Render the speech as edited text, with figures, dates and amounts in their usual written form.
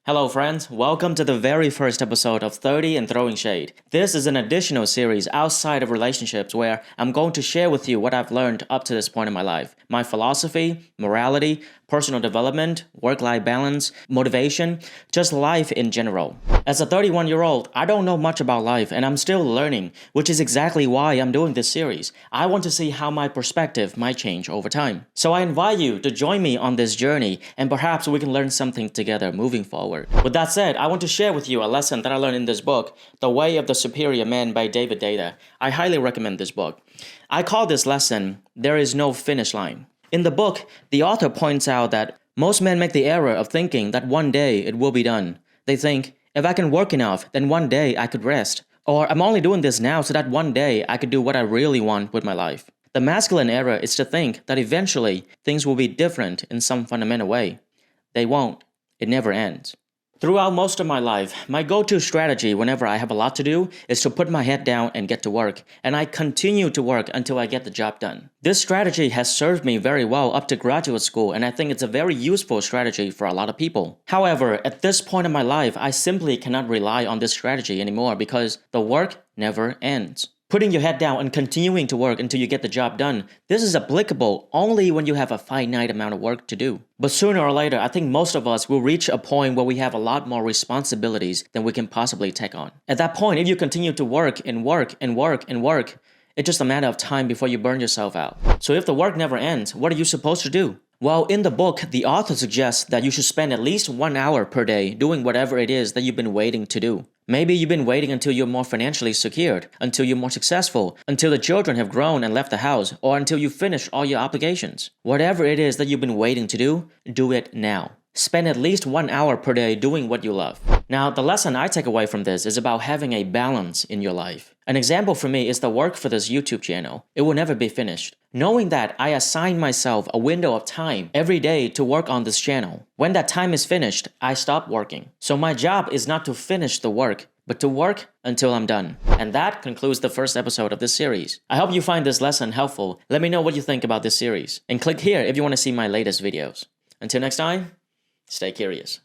Hello friends, welcome to the very first episode of 30 and Throwing Shade. This is an additional series outside of relationships where I'm going to share with you what I've learned up to this point in my life. My philosophy, morality, personal development, work-life balance, motivation, just life in general. As a 31-year-old, I don't know much about life and I'm still learning, which is exactly why I'm doing this series. I want to see how my perspective might change over time. So I invite you to join me on this journey and perhaps we can learn something together moving forward. With that said, I want to share with you a lesson that I learned in this book, The Way of the Superior Man by David Deida. I highly recommend this book. I call this lesson, There is no finish line. In the book, the author points out that most men make the error of thinking that one day it will be done. They think, if I can work enough, then one day I could rest. Or I'm only doing this now so that one day I could do what I really want with my life. The masculine error is to think that eventually things will be different in some fundamental way. They won't. It never ends. Throughout most of my life, my go-to strategy whenever I have a lot to do is to put my head down and get to work, and I continue to work until I get the job done. This strategy has served me very well up to graduate school, and I think it's a very useful strategy for a lot of people. However, at this point in my life, I simply cannot rely on this strategy anymore because the work never ends. Putting your head down and continuing to work until you get the job done, this is applicable only when you have a finite amount of work to do. But sooner or later, I think most of us will reach a point where we have a lot more responsibilities than we can possibly take on. At that point, if you continue to work and work and work and work, it's just a matter of time before you burn yourself out. So if the work never ends, what are you supposed to do? Well, in the book, the author suggests that you should spend at least 1 hour per day doing whatever it is that you've been waiting to do. Maybe you've been waiting until you're more financially secured, until you're more successful, until the children have grown and left the house, or until you finish all your obligations. Whatever it is that you've been waiting to do it now. Spend at least 1 hour per day doing what you love. Now, the lesson I take away from this is about having a balance in your life. An example for me is the work for this YouTube channel. It will never be finished. Knowing that, I assign myself a window of time every day to work on this channel. When that time is finished, I stop working. So my job is not to finish the work, but to work until I'm done. And that concludes the first episode of this series. I hope you find this lesson helpful. Let me know what you think about this series. And click here if you want to see my latest videos. Until next time, stay curious.